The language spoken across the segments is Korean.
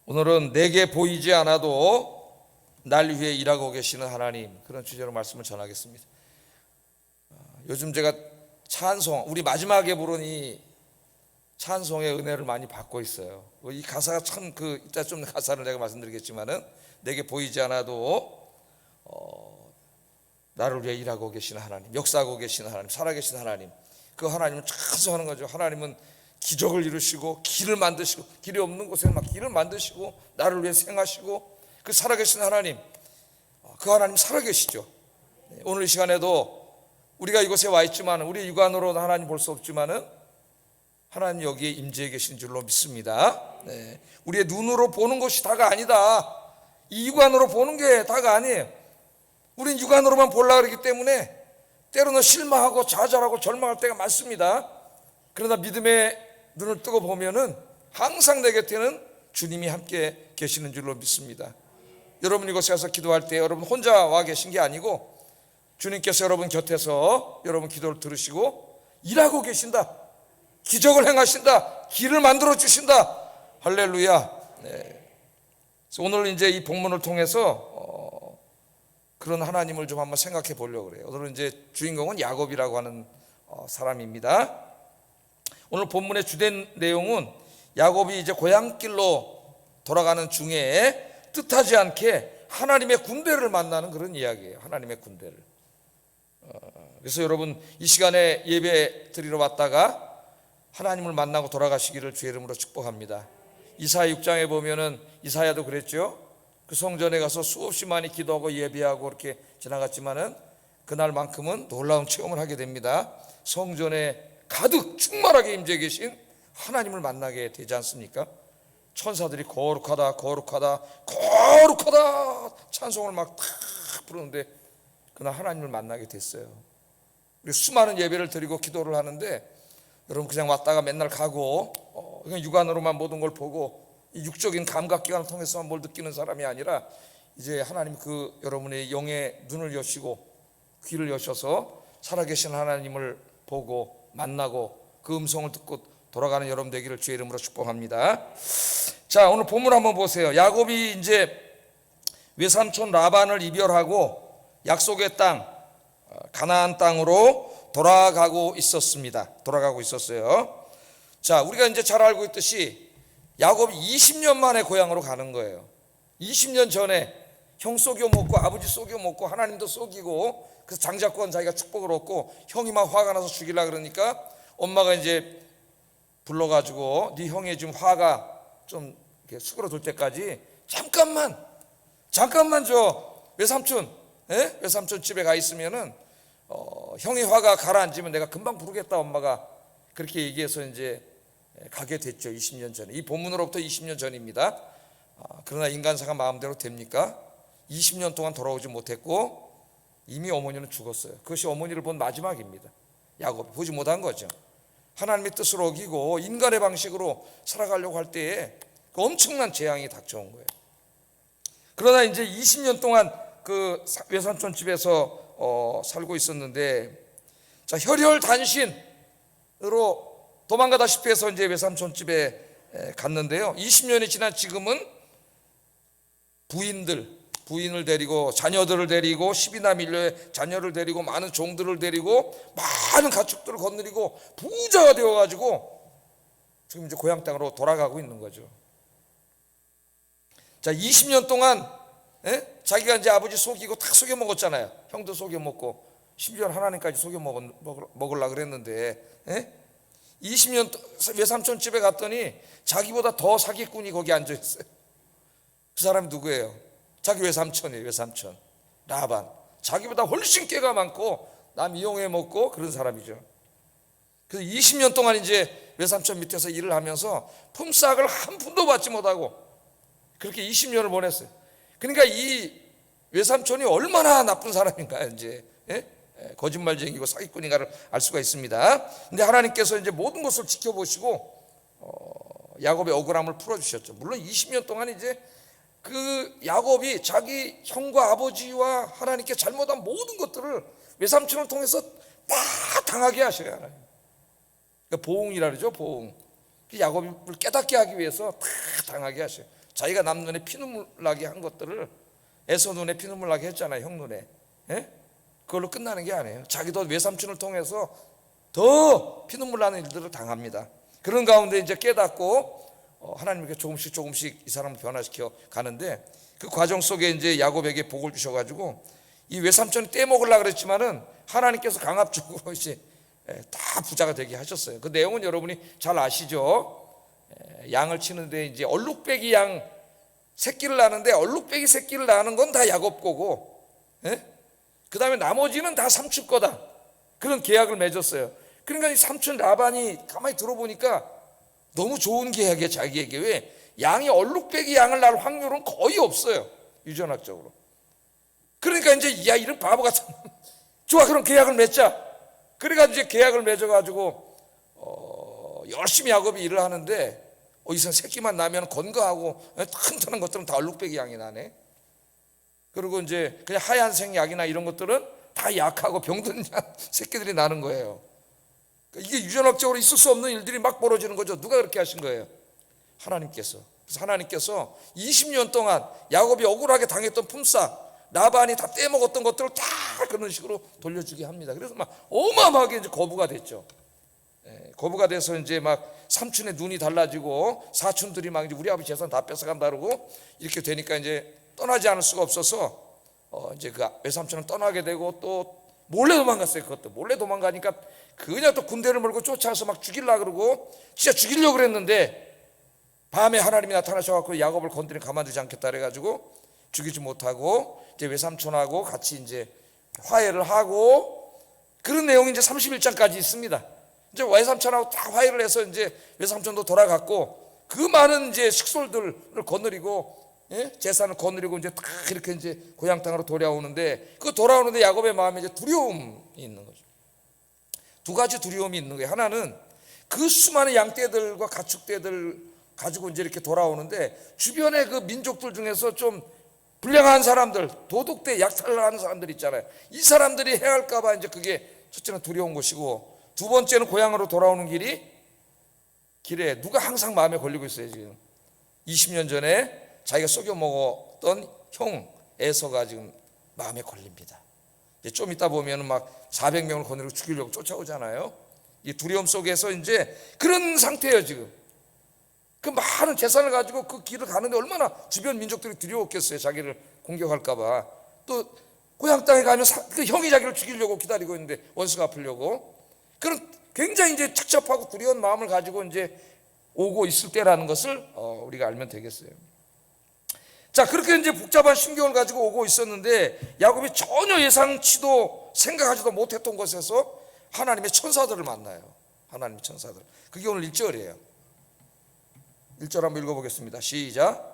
오늘은 내게 보이지 않아도 날 위해 일하고 계시는 하나님, 그런 주제로 말씀을 전하겠습니다. 요즘 제가 찬송, 우리 마지막에 부른 이 찬송의 은혜를 많이 받고 있어요. 이 가사가 참 이따 좀 가사를 내가 말씀드리겠지만은, 내게 보이지 않아도 나를 위해 일하고 계시는 하나님, 역사하고 계시는 하나님, 살아계신 하나님, 그 하나님을 찬송하는 거죠. 하나님은 기적을 이루시고 길을 만드시고, 길이 없는 곳에 막 길을 만드시고 나를 위해 생하시고, 그 살아계신 하나님, 그 하나님 살아계시죠. 오늘 이 시간에도 우리가 이곳에 와 있지만, 우리 육안으로 하나님 볼 수 없지만은 하나님 여기에 임재해 계신 줄로 믿습니다. 우리의 눈으로 보는 것이 다가 아니다. 이 육안으로 보는 게 다가 아니에요. 우린 육안으로만 보려고 그러기 때문에 때로는 실망하고 좌절하고 절망할 때가 많습니다. 그러나 믿음의 눈을 뜨고 보면은 항상 내 곁에는 주님이 함께 계시는 줄로 믿습니다. 여러분 이곳에 와서 기도할 때 여러분 혼자 와 계신 게 아니고, 주님께서 여러분 곁에서 여러분 기도를 들으시고 일하고 계신다. 기적을 행하신다. 길을 만들어 주신다. 할렐루야. 그래서 오늘 이제 이 본문을 통해서 그런 하나님을 좀 한번 생각해 보려고 그래요. 오늘은 이제 주인공은 야곱이라고 하는 사람입니다. 오늘 본문의 주된 내용은 야곱이 이제 고향길로 돌아가는 중에 뜻하지 않게 하나님의 군대를 만나는 그런 이야기예요. 하나님의 군대를. 그래서 여러분 이 시간에 예배 드리러 왔다가 하나님을 만나고 돌아가시기를 주의 이름으로 축복합니다. 이사야 6장에 보면은, 이사야도 그랬죠. 그 성전에 가서 수없이 많이 기도하고 예배하고 이렇게 지나갔지만은 그날만큼은 놀라운 체험을 하게 됩니다. 성전에 가득 충만하게 임재 계신 하나님을 만나게 되지 않습니까? 천사들이 거룩하다 거룩하다 거룩하다 찬송을 막 탁 부르는데 그날 하나님을 만나게 됐어요. 우리 수많은 예배를 드리고 기도를 하는데, 여러분 그냥 왔다가 맨날 가고 그냥 육안으로만 모든 걸 보고 이 육적인 감각기관을 통해서만 뭘 느끼는 사람이 아니라, 이제 하나님 그 여러분의 영의 눈을 여시고 귀를 여셔서 살아계신 하나님을 보고 만나고 그 음성을 듣고 돌아가는 여러분 되기를 주의 이름으로 축복합니다. 자, 오늘 본문 한번 보세요. 야곱이 이제 외삼촌 라반을 이별하고 약속의 땅 가나안 땅으로 돌아가고 있었어요. 자, 우리가 이제 잘 알고 있듯이 야곱이 20년 만에 고향으로 가는 거예요. 20년 전에 형 속여 먹고 아버지 속여 먹고 하나님도 속이고, 그래서 장자권 자기가 축복을 얻고 형이 막 화가 나서 죽이려고 그러니까 엄마가 이제 불러가지고 네 형의 좀 화가 좀 이렇게 수그러들 때까지 잠깐만 저 외삼촌 집에 가 있으면은 형의 화가 가라앉으면 내가 금방 부르겠다. 엄마가 그렇게 얘기해서 이제 가게 됐죠. 20년 전에. 이 본문으로부터 20년 전입니다. 그러나 인간사가 마음대로 됩니까? 20년 동안 돌아오지 못했고 이미 어머니는 죽었어요. 그것이 어머니를 본 마지막입니다. 야곱이 보지 못한 거죠. 하나님의 뜻을 어기고 인간의 방식으로 살아가려고 할 때에 그 엄청난 재앙이 닥쳐온 거예요. 그러나 이제 20년 동안 그 외삼촌 집에서 살고 있었는데, 자, 혈혈단신으로 도망가다시피 해서 이제 외삼촌 집에 갔는데요. 20년이 지난 지금은 부인을 데리고 자녀들을 데리고 10이나 밀려의 자녀를 데리고 많은 종들을 데리고 많은 가축들을 거느리고 부자가 되어가지고 지금 이제 고향 땅으로 돌아가고 있는 거죠. 자, 20년 동안 자기가 이제 아버지 속이고 다 속여 먹었잖아요. 형도 속여 먹고 심지어 하나님까지 속여 먹으려고 그랬는데 20년 외삼촌 집에 갔더니 자기보다 더 사기꾼이 거기 앉아 있어요. 그 사람이 누구예요? 자기 외삼촌이에요. 외삼촌 라반. 자기보다 훨씬 깨가 많고 남 이용해 먹고 그런 사람이죠. 그래서 20년 동안 이제 외삼촌 밑에서 일을 하면서 품삯을 한 푼도 받지 못하고 그렇게 20년을 보냈어요. 그러니까 이 외삼촌이 얼마나 나쁜 사람인가 이제 거짓말쟁이고 사기꾼인가를 알 수가 있습니다. 근데 하나님께서 이제 모든 것을 지켜보시고 야곱의 억울함을 풀어주셨죠. 물론 20년 동안 이제 그 야곱이 자기 형과 아버지와 하나님께 잘못한 모든 것들을 외삼촌을 통해서 다 당하게 하셔요. 하나님. 그러니까 보응이라 그러죠. 보응. 야곱을 깨닫게 하기 위해서 다 당하게 하셔요. 자기가 남 눈에 피눈물 나게 한 것들을 에서 눈에 피눈물 나게 했잖아요. 형 눈에. 예? 그걸로 끝나는 게 아니에요. 자기도 외삼촌을 통해서 더 피눈물 나는 일들을 당합니다. 그런 가운데 이제 깨닫고 하나님께 조금씩 이 사람을 변화시켜 가는데, 그 과정 속에 이제 야곱에게 복을 주셔가지고 이 외삼촌이 떼먹으려고 그랬지만은 하나님께서 강압적으로 이제 다 부자가 되게 하셨어요. 그 내용은 여러분이 잘 아시죠? 양을 치는데 이제 얼룩배기 양 새끼를 낳는데 얼룩배기 새끼를 낳는 건 다 야곱 거고, 그 다음에 나머지는 다 삼촌 거다. 그런 계약을 맺었어요. 그러니까 이 삼촌 라반이 가만히 들어보니까 너무 좋은 계약이야 자기에게. 왜? 양이 얼룩배기 양을 낳을 확률은 거의 없어요, 유전학적으로. 그러니까 이제 야 이런 바보 같은 좋아 그럼 계약을 맺자. 그래가지고 이제 계약을 맺어가지고 열심히 야곱이 일을 하는데 이 새끼만 나면 건강하고 튼튼한 것들은 다 얼룩배기 양이 나네. 그리고 이제 그냥 하얀색 약이나 이런 것들은 다 약하고 병든 새끼들이 나는 거예요. 이게 유전학적으로 있을 수 없는 일들이 막 벌어지는 거죠. 누가 그렇게 하신 거예요? 하나님께서. 그래서 하나님께서 20년 동안 야곱이 억울하게 당했던 품삯, 라반이 다 떼먹었던 것들을 다 그런 식으로 돌려주게 합니다. 그래서 막 어마어마하게 이제 거부가 됐죠. 거부가 돼서 이제 막 삼촌의 눈이 달라지고 사촌들이 막 이제 우리 아버지 재산 다 뺏어간다 그러고 이렇게 되니까 이제 떠나지 않을 수가 없어서 이제 그 외삼촌은 떠나게 되고 또 몰래 도망갔어요. 그것도 몰래 도망가니까 그냥 또 군대를 몰고 쫓아서 막 죽이려고 그러고 진짜 죽이려고 그랬는데 밤에 하나님이 나타나셔갖고 야곱을 건드리면 가만두지 않겠다 그래가지고 죽이지 못하고 이제 외삼촌하고 같이 이제 화해를 하고 그런 내용이 이제 31장까지 있습니다. 이제 외삼촌하고 다 화해를 해서 이제 외삼촌도 돌아갔고 그 많은 이제 식솔들을 거느리고 재산을 거느리고 이제 딱 이렇게 이제 고향 땅으로 돌아오는데 그 돌아오는데 야곱의 마음에 이제 두려움이 있는 거죠. 두 가지 두려움이 있는 거예요. 하나는 그 수많은 양떼들과 가축떼들 가지고 이제 이렇게 돌아오는데 주변의 그 민족들 중에서 좀 불량한 사람들, 도둑대 약탈을 하는 사람들 있잖아요. 이 사람들이 해할까봐 이제 그게 첫째는 두려운 것이고, 두 번째는 고향으로 돌아오는 길에 누가 항상 마음에 걸리고 있어요. 지금 20년 전에 자기가 속여 먹었던 형 에서가 지금 마음에 걸립니다. 이제 좀 이따 보면은 막 400명을 거느리고 죽이려고 쫓아오잖아요. 이 두려움 속에서 이제 그런 상태예요. 지금 그 많은 재산을 가지고 그 길을 가는데 얼마나 주변 민족들이 두려웠겠어요. 자기를 공격할까봐. 또 고향 땅에 가면 그 형이 자기를 죽이려고 기다리고 있는데 원수가 아프려고. 그런 굉장히 이제 착잡하고 두려운 마음을 가지고 이제 오고 있을 때라는 것을 우리가 알면 되겠어요. 자, 그렇게 이제 복잡한 심경을 가지고 오고 있었는데 야곱이 전혀 예상치도 생각하지도 못했던 곳에서 하나님의 천사들을 만나요. 하나님의 천사들. 그게 오늘 1절이에요. 1절 한번 읽어보겠습니다. 시작.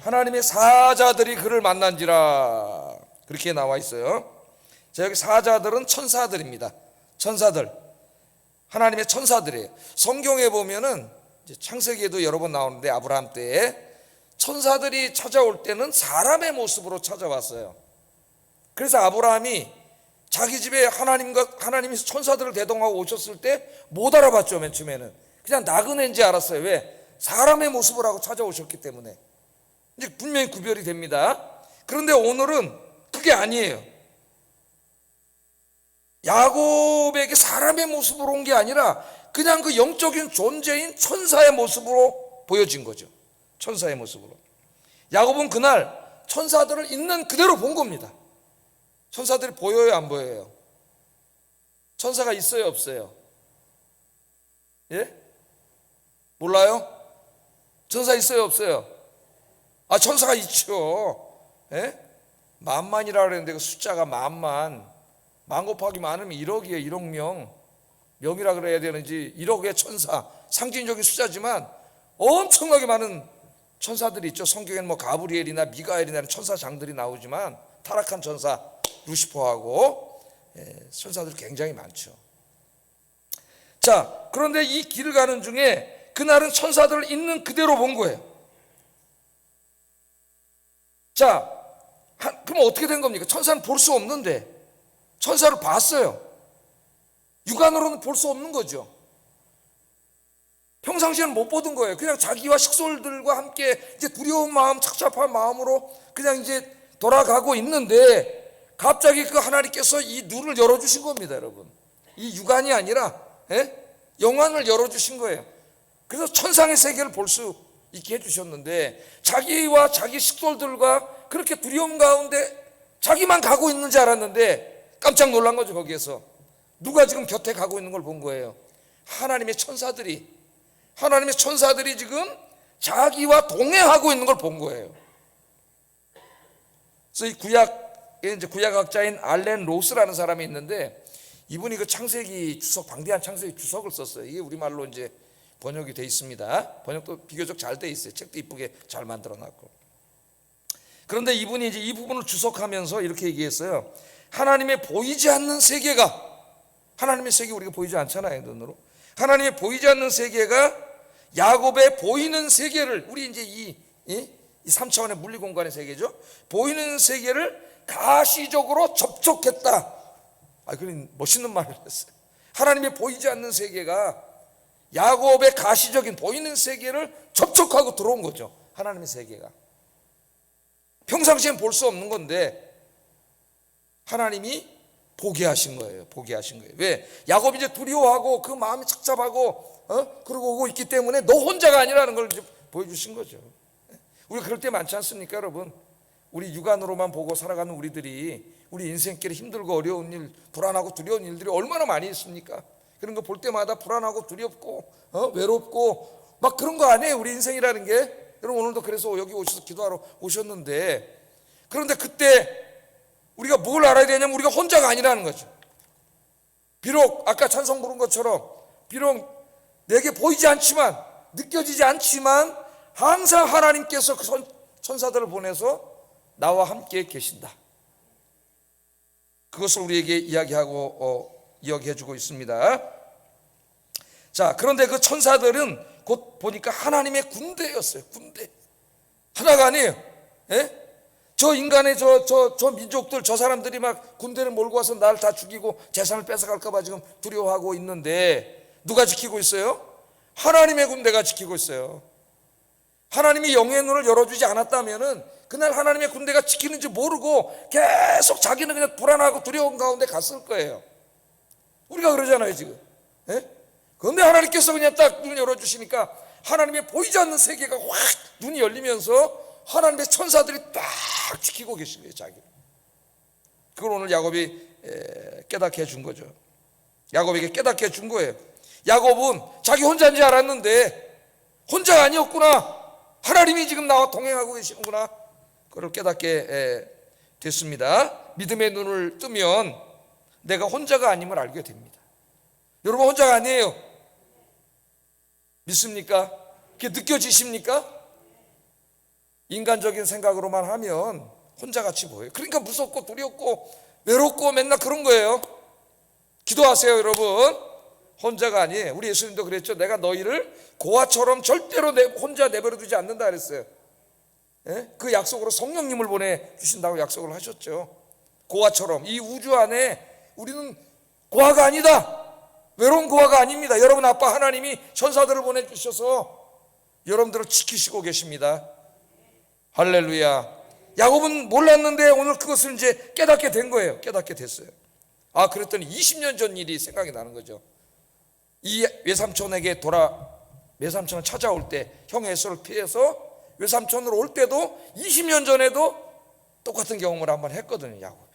하나님의 사자들이 그를 만난지라. 그렇게 나와 있어요. 자, 여기 사자들은 천사들입니다. 천사들. 하나님의 천사들이에요. 성경에 보면은 창세기에도 여러 번 나오는데 아브라함 때에 천사들이 찾아올 때는 사람의 모습으로 찾아왔어요. 그래서 아브라함이 자기 집에 하나님이 천사들을 대동하고 오셨을 때 못 알아봤죠. 맨 처음에는 그냥 나그네인지 알았어요. 왜? 사람의 모습을 하고 찾아오셨기 때문에. 이제 분명히 구별이 됩니다. 그런데 오늘은 그게 아니에요. 야곱에게 사람의 모습으로 온 게 아니라 그냥 그 영적인 존재인 천사의 모습으로 보여진 거죠. 천사의 모습으로. 야곱은 그날 천사들을 있는 그대로 본 겁니다. 천사들이 보여요, 안 보여요? 천사가 있어요, 없어요? 예? 몰라요? 천사 있어요, 없어요? 천사가 있죠. 예? 만만이라 그랬는데 그 숫자가 만 곱하기 만하면 1억이에요. 1억 명. 명이라 그래야 되는지 1억의 천사. 상징적인 숫자지만 엄청나게 많은 천사들이 있죠. 성경에는 뭐 가브리엘이나 미가엘이나 천사장들이 나오지만 타락한 천사 루시퍼하고 천사들이 굉장히 많죠. 자, 그런데 이 길을 가는 중에 그날은 천사들을 있는 그대로 본 거예요. 자, 그럼 어떻게 된 겁니까? 천사는 볼 수 없는데 천사를 봤어요. 육안으로는 볼 수 없는 거죠. 평상시에는 못 보던 거예요. 그냥 자기와 식솔들과 함께 이제 두려운 마음, 착잡한 마음으로 그냥 이제 돌아가고 있는데 갑자기 그 하나님께서 이 눈을 열어주신 겁니다, 여러분. 이 육안이 아니라 영안을 열어주신 거예요. 그래서 천상의 세계를 볼 수 있게 해주셨는데 자기와 자기 식솔들과 그렇게 두려움 가운데 자기만 가고 있는 줄 알았는데 깜짝 놀란 거죠. 거기에서 누가 지금 곁에 가고 있는 걸 본 거예요. 하나님의 천사들이 지금 자기와 동행하고 있는 걸 본 거예요. 그래서 이 구약학자인 알렌 로스라는 사람이 있는데 이분이 그 창세기 주석, 방대한 창세기 주석을 썼어요. 이게 우리말로 이제 번역이 돼 있습니다. 번역도 비교적 잘 돼 있어요. 책도 이쁘게 잘 만들어 놨고. 그런데 이분이 이제 이 부분을 주석하면서 이렇게 얘기했어요. 하나님의 보이지 않는 세계가, 하나님의 세계 우리가 보이지 않잖아요, 눈으로. 하나님의 보이지 않는 세계가 야곱의 보이는 세계를, 우리 이제 이 3차원의 물리 공간의 세계죠. 보이는 세계를 가시적으로 접촉했다. 그런 멋있는 말을 했어요. 하나님의 보이지 않는 세계가 야곱의 가시적인 보이는 세계를 접촉하고 들어온 거죠. 하나님의 세계가 평상시엔 볼 수 없는 건데 하나님이 보게 하신 거예요. 보게 하신 거예요. 왜? 야곱이 이제 두려워하고 그 마음이 착잡하고 그러고 오고 있기 때문에 너 혼자가 아니라는 걸 이제 보여주신 거죠. 우리 그럴 때 많지 않습니까, 여러분? 우리 육안으로만 보고 살아가는 우리들이 우리 인생길에 힘들고 어려운 일, 불안하고 두려운 일들이 얼마나 많이 있습니까? 그런 거 볼 때마다 불안하고 두렵고 외롭고 막 그런 거 아니에요, 우리 인생이라는 게. 여러분 오늘도 그래서 여기 오셔서 기도하러 오셨는데, 그런데 그때 우리가 뭘 알아야 되냐면 우리가 혼자가 아니라는 거죠. 비록 아까 찬송 부른 것처럼 비록 내게 보이지 않지만, 느껴지지 않지만 항상 하나님께서 그 천사들을 보내서 나와 함께 계신다. 그것을 우리에게 이야기해 주고 있습니다. 자, 그런데 그 천사들은 곧 보니까 하나님의 군대였어요. 군대. 하나가 아니에요. 저 인간의 저 민족들, 저 사람들이 막 군대를 몰고 와서 날 다 죽이고 재산을 뺏어갈까 봐 지금 두려워하고 있는데 누가 지키고 있어요? 하나님의 군대가 지키고 있어요. 하나님이 영의 눈을 열어주지 않았다면은 그날 하나님의 군대가 지키는지 모르고 계속 자기는 그냥 불안하고 두려운 가운데 갔을 거예요. 우리가 그러잖아요, 지금. 그런데 하나님께서 그냥 딱 눈을 열어주시니까 하나님의 보이지 않는 세계가 확 눈이 열리면서 하나님의 천사들이 딱 지키고 계신 거예요, 자기를. 그걸 오늘 야곱이 깨닫게 해준 거죠. 야곱에게 깨닫게 해준 거예요. 야곱은 자기 혼자인 줄 알았는데 혼자가 아니었구나. 하나님이 지금 나와 동행하고 계시는구나. 그걸 깨닫게 됐습니다. 믿음의 눈을 뜨면 내가 혼자가 아님을 알게 됩니다. 여러분 혼자가 아니에요. 믿습니까? 그게 느껴지십니까? 인간적인 생각으로만 하면 혼자같이 보여요. 그러니까 무섭고 두렵고 외롭고 맨날 그런 거예요. 기도하세요, 여러분. 혼자가 아니에요. 우리 예수님도 그랬죠. 내가 너희를 고아처럼 절대로 혼자 내버려 두지 않는다 그랬어요. 그 약속으로 성령님을 보내주신다고 약속을 하셨죠. 고아처럼. 이 우주 안에 우리는 고아가 아니다. 외로운 고아가 아닙니다. 여러분 아빠 하나님이 천사들을 보내주셔서 여러분들을 지키시고 계십니다. 할렐루야. 야곱은 몰랐는데 오늘 그것을 이제 깨닫게 된 거예요. 깨닫게 됐어요. 그랬더니 20년 전 일이 생각이 나는 거죠. 이 외삼촌에게 외삼촌을 찾아올 때 형 에서를 피해서 외삼촌으로 올 때도 20년 전에도 똑같은 경험을 한번 했거든요, 야곱이.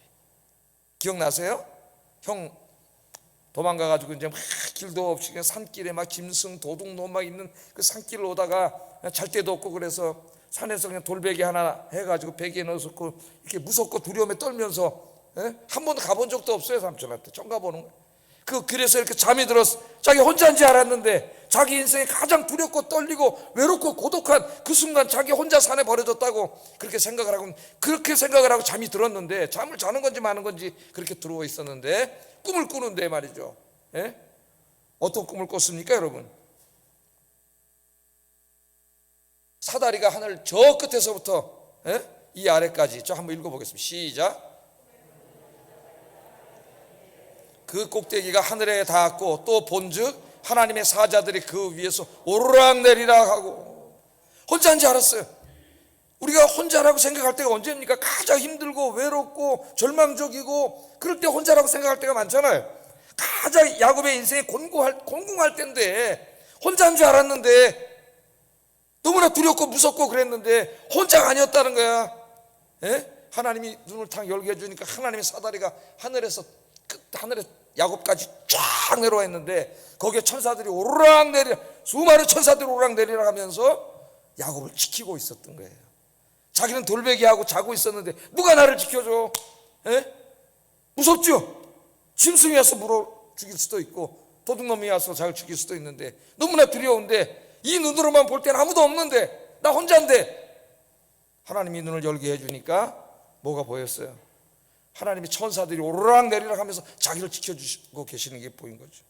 기억나세요? 형 도망가가지고 이제 막 길도 없이 그냥 산길에 막 짐승, 도둑놈 막 있는 그 산길을 오다가 잘 데도 없고 그래서 산에서 그냥 돌베개 하나 해가지고 베개에 넣어서 이렇게 무섭고 두려움에 떨면서 한 번도 가본 적도 없어요, 삼촌한테. 처음 가보는 거예요. 그래서 이렇게 잠이 들어서 자기 혼자인 줄 알았는데 자기 인생에 가장 두렵고 떨리고 외롭고 고독한 그 순간 자기 혼자 산에 버려졌다고 그렇게 생각을 하고 잠이 들었는데, 잠을 자는 건지 마는 건지 그렇게 들어와 있었는데 꿈을 꾸는데 말이죠. 어떤 꿈을 꿨습니까, 여러분? 사다리가 하늘 저 끝에서부터 이 아래까지, 저 한번 읽어보겠습니다. 시작. 그 꼭대기가 하늘에 닿았고 또 본즉 하나님의 사자들이 그 위에서 오르락내리락 하고 혼자인 줄 알았어요. 우리가 혼자라고 생각할 때가 언제입니까? 가장 힘들고 외롭고 절망적이고 그럴 때 혼자라고 생각할 때가 많잖아요. 가장 야곱의 인생이 곤궁할 때인데 혼자인 줄 알았는데 너무나 두렵고 무섭고 그랬는데 혼자가 아니었다는 거야. 예? 하나님이 눈을 탁 열게 해주니까 하나님의 사다리가 하늘에 야곱까지 쫙 내려와 있는데 거기에 천사들이 오르락내리락, 수많은 천사들이 오르락내리락 하면서 야곱을 지키고 있었던 거예요. 자기는 돌베개하고 자고 있었는데 누가 나를 지켜줘? 예? 무섭죠? 짐승이 와서 물어 죽일 수도 있고 도둑놈이 와서 자기를 죽일 수도 있는데 너무나 두려운데 이 눈으로만 볼 때는 아무도 없는데 나 혼자인데 하나님이 눈을 열게 해주니까 뭐가 보였어요? 하나님이 천사들이 오르락내리락 하면서 자기를 지켜주시고 계시는 게 보인 거죠.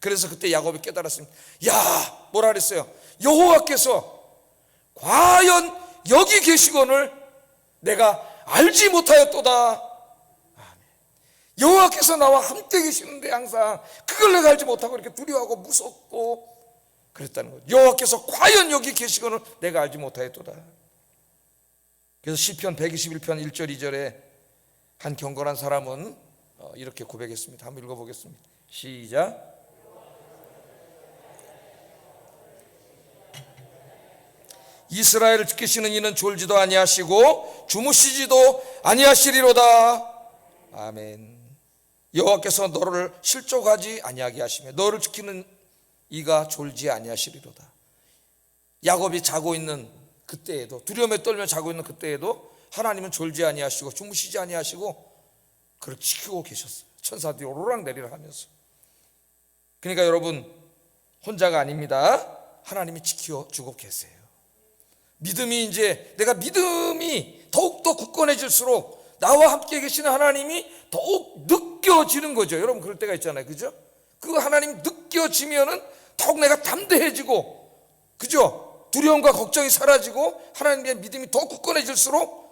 그래서 그때 야곱이 깨달았습니다. 야, 뭐라 그랬어요? 여호와께서 과연 여기 계시거늘 내가 알지 못하였도다. 여호와께서 나와 함께 계시는데 항상 그걸 내가 알지 못하고 이렇게 두려워하고 무섭고 그랬다는 거죠. 여호와께서 과연 여기 계시거늘 내가 알지 못하였도다. 그래서 시편 121편 1절 2절에 한 경건한 사람은 이렇게 고백했습니다. 한번 읽어보겠습니다. 시작. 이스라엘을 지키시는 이는 졸지도 아니하시고 주무시지도 아니하시리로다. 아멘. 여호와께서 너를 실족하지 아니하게 하시며 너를 지키는 이가 졸지 아니하시리로다. 야곱이 자고 있는 그때에도, 두려움에 떨며 자고 있는 그때에도 하나님은 졸지 아니하시고 주무시지 아니하시고 그를 지키고 계셨어요. 천사들이 오르락내리락 하면서. 그러니까 여러분 혼자가 아닙니다. 하나님이 지켜주고 계세요. 믿음이 이제 내가 믿음이 더욱더 굳건해질수록 나와 함께 계시는 하나님이 더욱 느껴지는 거죠. 여러분 그럴 때가 있잖아요. 그죠? 그 하나님 느껴지면은 더욱 내가 담대해지고, 그죠? 두려움과 걱정이 사라지고 하나님의 믿음이 더 굳건해질수록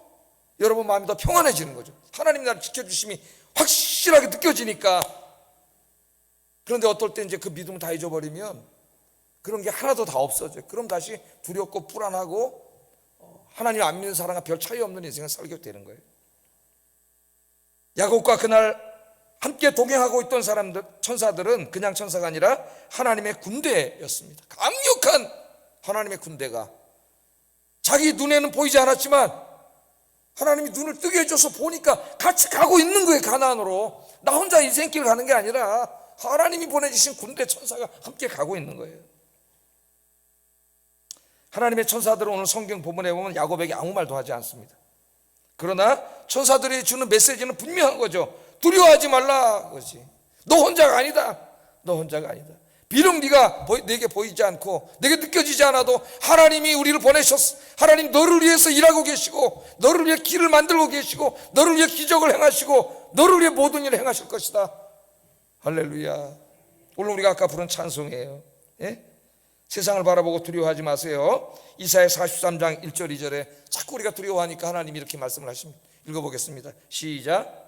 여러분 마음이 더 평안해지는 거죠. 하나님 나를 지켜주심이 확실하게 느껴지니까. 그런데 어떨 때 이제 그 믿음을 다 잊어버리면 그런 게 하나도 다 없어져요. 그럼 다시 두렵고 불안하고 하나님 안 믿는 사람과 별 차이 없는 인생을 살게 되는 거예요. 야곱과 그날 함께 동행하고 있던 사람들, 천사들은 그냥 천사가 아니라 하나님의 군대였습니다. 강력한 하나님의 군대가 자기 눈에는 보이지 않았지만 하나님이 눈을 뜨게 해줘서 보니까 같이 가고 있는 거예요. 가나안으로. 나 혼자 인생길 가는 게 아니라 하나님이 보내주신 군대 천사가 함께 가고 있는 거예요. 하나님의 천사들은 오늘 성경 본문에 보면 야곱에게 아무 말도 하지 않습니다. 그러나 천사들이 주는 메시지는 분명한 거죠. 두려워하지 말라 그것이. 너 혼자가 아니다. 너 혼자가 아니다. 비록 네가 내게 보이지 않고 내게 느껴지지 않아도 하나님이 우리를 보내셨어. 하나님 너를 위해서 일하고 계시고 너를 위해 길을 만들고 계시고 너를 위해 기적을 행하시고 너를 위해 모든 일을 행하실 것이다. 할렐루야. 오늘 우리가 아까 부른 찬송이에요. 예? 세상을 바라보고 두려워하지 마세요. 이사야 43장 1절 2절에 자꾸 우리가 두려워하니까 하나님이 이렇게 말씀을 하십니다. 읽어보겠습니다. 시작.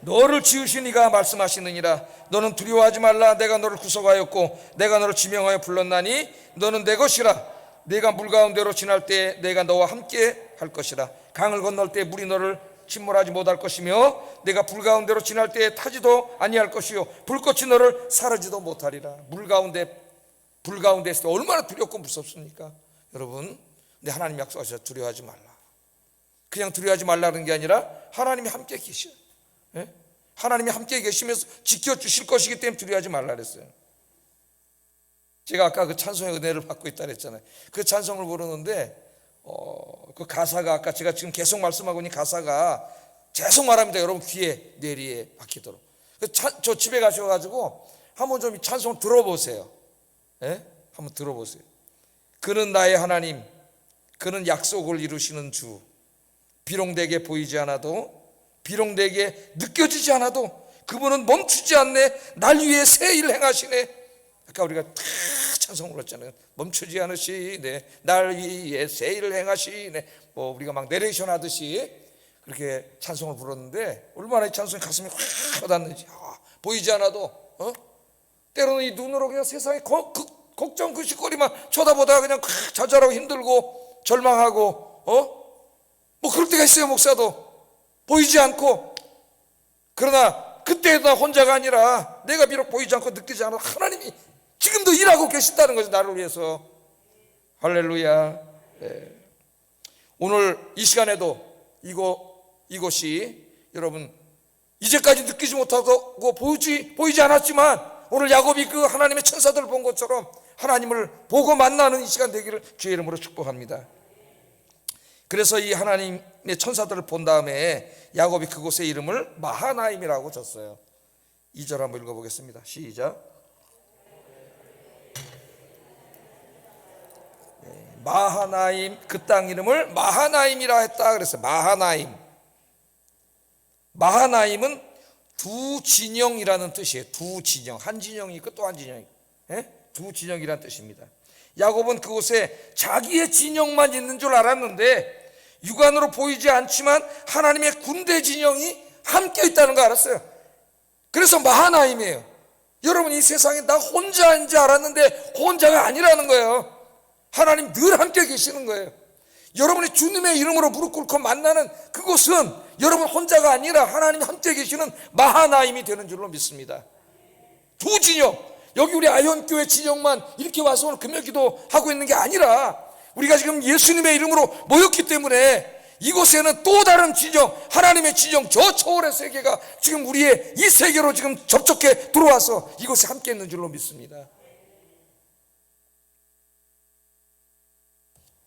너를 지으신 이가 말씀하시느니라. 너는 두려워하지 말라. 내가 너를 구속하였고 내가 너를 지명하여 불렀나니 너는 내 것이라. 내가 물 가운데로 지날 때 내가 너와 함께 할 것이라. 강을 건널 때 물이 너를 침몰하지 못할 것이며 내가 불 가운데로 지날 때에 타지도 아니할 것이요 불꽃이 너를 사르지도 못하리라. 불 가운데 있을 때 얼마나 두렵고 무섭습니까? 여러분, 근데 하나님 약속하셔서 두려워하지 말라. 그냥 두려워하지 말라는 게 아니라 하나님이 함께 계셔요. 예? 하나님이 함께 계시면서 지켜주실 것이기 때문에 두려워하지 말라 그랬어요. 제가 아까 그 찬송의 은혜를 받고 있다 그랬잖아요. 그 찬송을 부르는데 그 가사가 아까 제가 지금 계속 말씀하고 있는 가사가 계속 말합니다. 여러분 귀에 뇌리에 박히도록. 저 집에 가셔가지고 한번 좀 이 찬송 들어보세요. 예? 한번 들어보세요. 그는 나의 하나님, 그는 약속을 이루시는 주. 비록 내게 보이지 않아도, 비록 내게 느껴지지 않아도 그분은 멈추지 않네. 날 위해 새 일을 행하시네. 아까 우리가 다 찬송을 불렀잖아요. 멈추지 않으시네. 날 위해 새 일을 행하시네. 우리가 막 내레이션 하듯이 그렇게 찬송을 불렀는데 얼마나 이 찬송이 가슴에 확 와닿는지. 보이지 않아도 때로는 이 눈으로 그냥 세상에 걱정 그식거리만 쳐다보다가 그냥 좌절하고 힘들고 절망하고 뭐 그럴 때가 있어요. 목사도 보이지 않고. 그러나 그때도 혼자가 아니라 내가 비록 보이지 않고 느끼지 않아도 하나님이 지금도 일하고 계신다는 거죠. 나를 위해서. 할렐루야. 네. 오늘 이 시간에도 이곳이 여러분 이제까지 느끼지 못하고 보이지 않았지만 오늘 야곱이 그 하나님의 천사들을 본 것처럼 하나님을 보고 만나는 이 시간 되기를 주의 이름으로 축복합니다. 그래서 이 하나님의 천사들을 본 다음에 야곱이 그곳의 이름을 마하나임이라고 졌어요. 2절 한번 읽어보겠습니다. 시작. 마하나임, 그 땅 이름을 마하나임이라 했다 그랬어요. 마하나임은 두 진영이라는 뜻이에요. 두 진영, 한 진영이 있고 또 한 진영이 있고, 두 진영이라는 뜻입니다. 야곱은 그곳에 자기의 진영만 있는 줄 알았는데 육안으로 보이지 않지만 하나님의 군대 진영이 함께 있다는 거 알았어요. 그래서 마하나임이에요. 여러분, 이 세상에 나 혼자인 줄 알았는데 혼자가 아니라는 거예요. 하나님 늘 함께 계시는 거예요. 여러분이 주님의 이름으로 무릎 꿇고 만나는 그곳은 여러분 혼자가 아니라 하나님이 함께 계시는 마하나임이 되는 줄로 믿습니다. 두 진영, 여기 우리 아현교회 진영만 이렇게 와서 오늘 금요기도 하고 있는 게 아니라 우리가 지금 예수님의 이름으로 모였기 때문에 이곳에는 또 다른 진영, 하나님의 진영, 저 초월의 세계가 지금 우리의 이 세계로 지금 접촉해 들어와서 이곳에 함께 있는 줄로 믿습니다.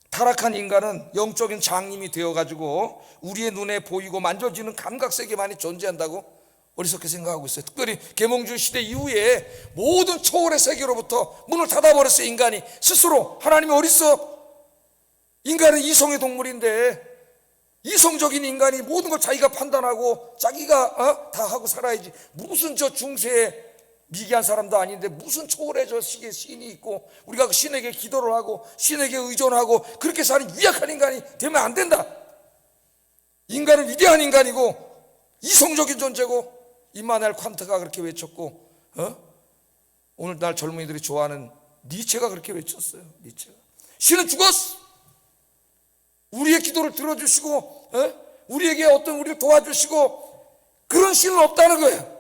타락한 인간은 영적인 장님이 되어가지고 우리의 눈에 보이고 만져지는 감각세계만이 존재한다고 어리석게 생각하고 있어요. 특별히 계몽주의 시대 이후에 모든 초월의 세계로부터 문을 닫아버렸어요. 인간이 스스로. 하나님이 어딨어? 인간은 이성의 동물인데 이성적인 인간이 모든 걸 자기가 판단하고 자기가 다 하고 살아야지. 무슨 저 중세에 미개한 사람도 아닌데 무슨 초월의 저 시기에 신이 있고 우리가 그 신에게 기도를 하고 신에게 의존하고 그렇게 사는 유약한 인간이 되면 안 된다. 인간은 위대한 인간이고 이성적인 존재고 임마누엘 칸트가 그렇게 외쳤고 오늘날 젊은이들이 좋아하는 니체가 그렇게 외쳤어요. 니체가 신은 죽었어. 우리의 기도를 들어주시고 우리에게 우리를 도와주시고 그런 신은 없다는 거예요.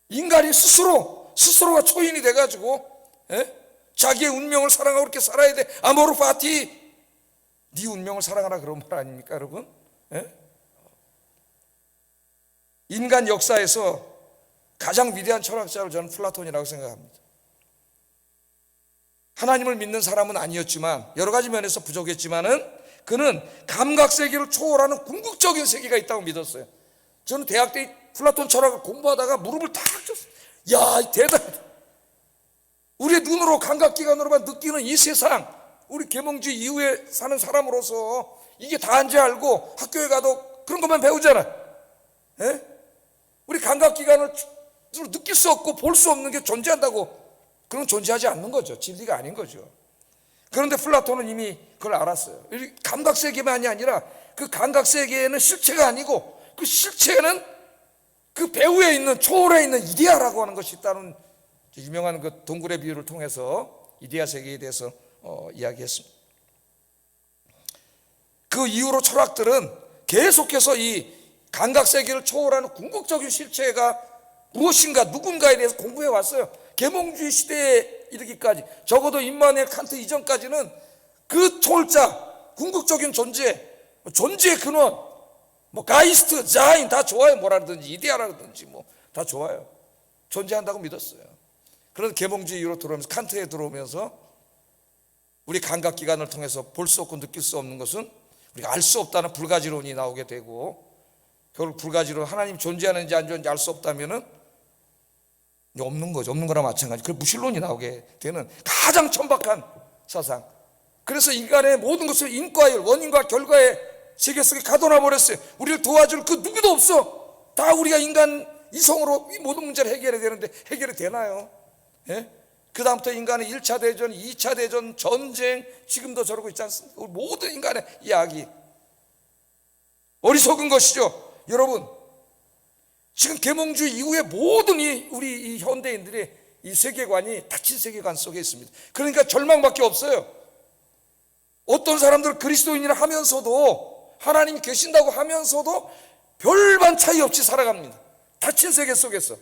인간이 스스로가 초인이 돼가지고 자기의 운명을 사랑하고 그렇게 살아야 돼. 아모르 파티, 네 운명을 사랑하라 그런 말 아닙니까 여러분? 인간 역사에서 가장 위대한 철학자를 저는 플라톤이라고 생각합니다. 하나님을 믿는 사람은 아니었지만 여러 가지 면에서 부족했지만은 그는 감각세계를 초월하는 궁극적인 세계가 있다고 믿었어요. 저는 대학 때 플라톤 철학을 공부하다가 무릎을 탁 쳤어요. 야, 대단하다. 우리의 눈으로 감각기관으로만 느끼는 이 세상, 우리 계몽주의 이후에 사는 사람으로서 이게 다인지 알고 학교에 가도 그런 것만 배우잖아. 우리 감각기관을 느낄 수 없고 볼 수 없는 게 존재한다고. 그건 존재하지 않는 거죠. 진리가 아닌 거죠. 그런데 플라톤은 이미 그걸 알았어요. 감각세계만이 아니라 그 감각세계에는 실체가 아니고 그 실체는 그 배후에 있는 초월에 있는 이데아라고 하는 것이 있다는 유명한 그 동굴의 비유를 통해서 이데아 세계에 대해서 이야기했습니다. 그 이후로 철학들은 계속해서 이 감각세계를 초월하는 궁극적인 실체가 무엇인가 누군가에 대해서 공부해 왔어요. 계몽주의 시대에 이르기까지 적어도 임마누엘 칸트 이전까지는 그 초월자, 궁극적인 존재의 근원, 뭐 가이스트, 자인 다 좋아요. 뭐라든지 이데아라든지 뭐 다 좋아요. 존재한다고 믿었어요. 그런데 계몽주의 이후로 들어오면서 칸트에 들어오면서 우리 감각기관을 통해서 볼 수 없고 느낄 수 없는 것은 우리가 알 수 없다는 불가지론이 나오게 되고 결국 불가지론, 하나님 존재하는지 안 존재하는지 알 수 없다면은 없는 거죠. 없는 거랑 마찬가지. 그 무신론이 나오게 되는 가장 천박한 사상. 그래서 인간의 모든 것을 인과율, 원인과 결과의 세계 속에 가둬놔 버렸어요. 우리를 도와줄 그 누구도 없어. 다 우리가 인간 이성으로 이 모든 문제를 해결해야 되는데 해결이 되나요? 그 다음부터 인간의 1차 대전, 2차 대전, 전쟁, 지금도 저러고 있지 않습니까? 우리 모든 인간의 이야기. 어리석은 것이죠. 여러분, 지금 계몽주의 이후에 모든 우리 이 현대인들의 이 세계관이 닫힌 세계관 속에 있습니다. 그러니까 절망밖에 없어요. 어떤 사람들은 그리스도인이라 하면서도, 하나님이 계신다고 하면서도 별반 차이 없이 살아갑니다. 닫힌 세계 속에서.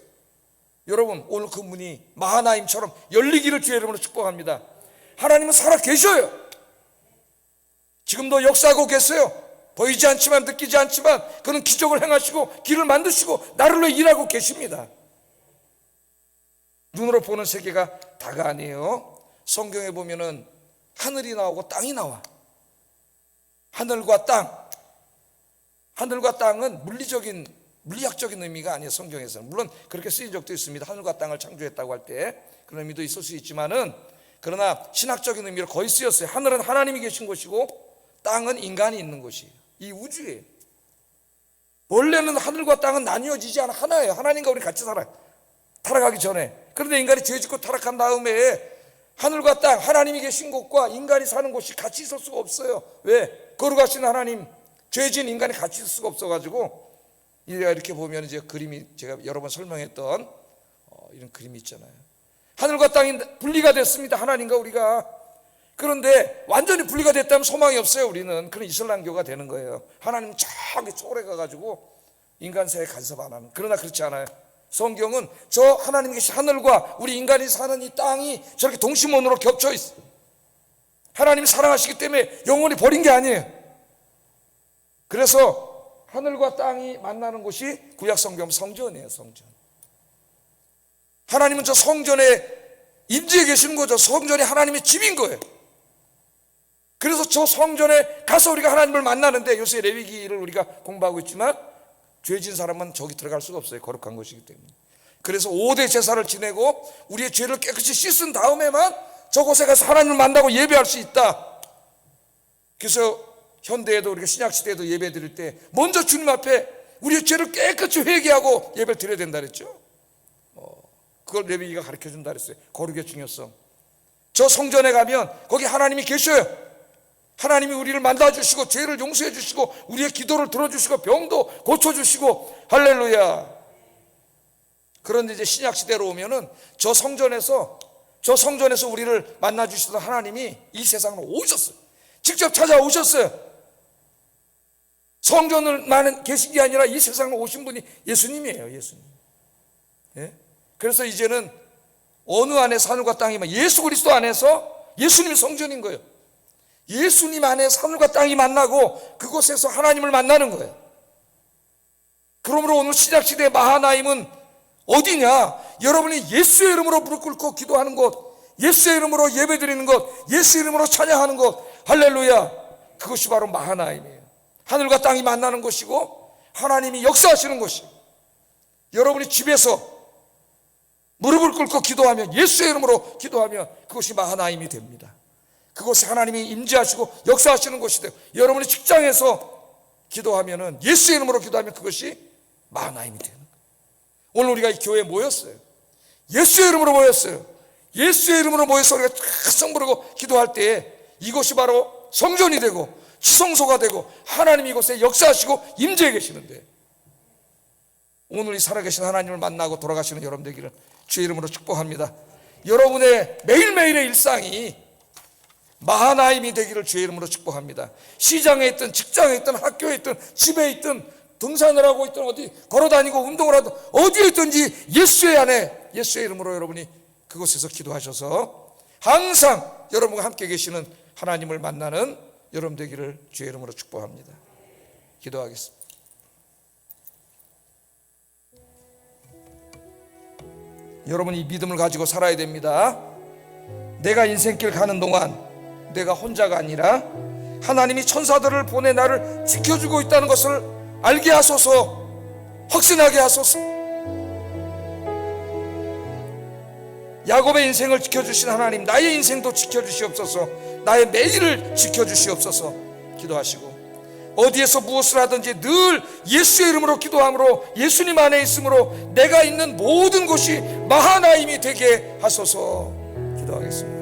여러분, 오늘 그 문이 마하나임처럼 열리기를 주의 이름으로 축복합니다. 하나님은 살아 계셔요. 지금도 역사하고 계세요. 보이지 않지만, 느끼지 않지만 그는 기적을 행하시고 길을 만드시고 나를 위해 일하고 계십니다. 눈으로 보는 세계가 다가 아니에요. 성경에 보면은 하늘이 나오고 땅이 나와. 하늘과 땅은 물리학적인 의미가 아니에요. 성경에서는 물론 그렇게 쓰인 적도 있습니다. 하늘과 땅을 창조했다고 할 때 그런 의미도 있을 수 있지만은, 그러나 신학적인 의미로 거의 쓰였어요. 하늘은 하나님이 계신 곳이고 땅은 인간이 있는 곳이에요. 이 우주에 원래는 하늘과 땅은 나뉘어지지 않아 하나예요. 하나님과 우리 같이 살아요. 타락하기 전에. 그런데 인간이 죄짓고 타락한 다음에 하늘과 땅, 하나님이 계신 곳과 인간이 사는 곳이 같이 있을 수가 없어요. 왜? 거룩하신 하나님, 죄진 인간이 같이 있을 수가 없어가지고, 이렇게 보면 이제 그림이, 제가 여러 번 설명했던 이런 그림이 있잖아요. 하늘과 땅이 분리가 됐습니다. 하나님과 우리가. 그런데 완전히 분리가 됐다면 소망이 없어요. 우리는. 그런 이슬람교가 되는 거예요. 하나님 저기 초월해 가가지고 인간 사이에 간섭 안 하는. 그러나 그렇지 않아요. 성경은 저 하나님 계신 하늘과 우리 인간이 사는 이 땅이 저렇게 동심원으로 겹쳐 있어요. 하나님이 사랑하시기 때문에 영원히 버린 게 아니에요. 그래서 하늘과 땅이 만나는 곳이 구약 성경 성전이에요. 성전. 하나님은 저 성전에 임재해 계시는 거죠. 성전이 하나님의 집인 거예요. 그래서 저 성전에 가서 우리가 하나님을 만나는데, 요새 레위기를 우리가 공부하고 있지만 죄진 사람은 저기 들어갈 수가 없어요. 거룩한 것이기 때문에. 그래서 5대 제사를 지내고 우리의 죄를 깨끗이 씻은 다음에만 저곳에 가서 하나님을 만나고 예배할 수 있다. 그래서 현대에도, 우리가 신약시대에도 예배 드릴 때 먼저 주님 앞에 우리의 죄를 깨끗이 회개하고 예배를 드려야 된다 그랬죠. 그걸 레위기가 가르쳐준다 그랬어요. 거룩의 중요성. 저 성전에 가면 거기 하나님이 계셔요. 하나님이 우리를 만나주시고 죄를 용서해 주시고 우리의 기도를 들어주시고 병도 고쳐주시고, 할렐루야. 그런데 이제 신약시대로 오면은 저 성전에서 우리를 만나주시던 하나님이 이 세상으로 오셨어요. 직접 찾아오셨어요. 성전을만 계신 게 아니라 이 세상으로 오신 분이 예수님이에요. 예수님. 예? 그래서 이제는 어느 안에서 하늘과 땅이면 예수 그리스도 안에서 예수님이 성전인 거예요. 예수님 안에서 하늘과 땅이 만나고 그곳에서 하나님을 만나는 거예요. 그러므로 오늘 신약시대의 마하나임은 어디냐? 여러분이 예수의 이름으로 무릎 꿇고 기도하는 곳, 예수의 이름으로 예배드리는 곳, 예수의 이름으로 찬양하는 곳, 할렐루야. 그것이 바로 마하나임이에요. 하늘과 땅이 만나는 곳이고 하나님이 역사하시는 곳이에요. 여러분이 집에서 무릎을 꿇고 기도하면, 예수의 이름으로 기도하면 그것이 마하나임이 됩니다. 그곳에 하나님이 임재하시고 역사하시는 곳이 돼요. 여러분이 직장에서 기도하면은, 예수의 이름으로 기도하면 그것이 마하나임이 되는 거예요. 오늘 우리가 이 교회에 모였어요. 예수의 이름으로 모였어요. 예수의 이름으로 모여서 우리가 탁성 부르고 기도할 때 이곳이 바로 성전이 되고 지성소가 되고 하나님이 이곳에 역사하시고 임재해 계시는데, 오늘 이 살아계신 하나님을 만나고 돌아가시는 여러분 되기를 주의 이름으로 축복합니다. 여러분의 매일매일의 일상이 마하나임이 되기를 주의 이름으로 축복합니다. 시장에 있든 직장에 있든 학교에 있든 집에 있든 등산을 하고 있든 어디 걸어다니고 운동을 하든 어디에 있든지 예수의 안에, 예수의 이름으로 여러분이 그곳에서 기도하셔서 항상 여러분과 함께 계시는 하나님을 만나는 여러분 되기를 주의 이름으로 축복합니다. 기도하겠습니다. 여러분, 이 믿음을 가지고 살아야 됩니다. 내가 인생길 가는 동안 내가 혼자가 아니라 하나님이 천사들을 보내 나를 지켜주고 있다는 것을 알게 하소서, 확신하게 하소서. 야곱의 인생을 지켜주신 하나님, 나의 인생도 지켜주시옵소서. 나의 매일을 지켜주시옵소서. 기도하시고 어디에서 무엇을 하든지 늘 예수의 이름으로 기도함으로, 예수님 안에 있으므로 내가 있는 모든 곳이 마하나임이 되게 하소서. 기도하겠습니다.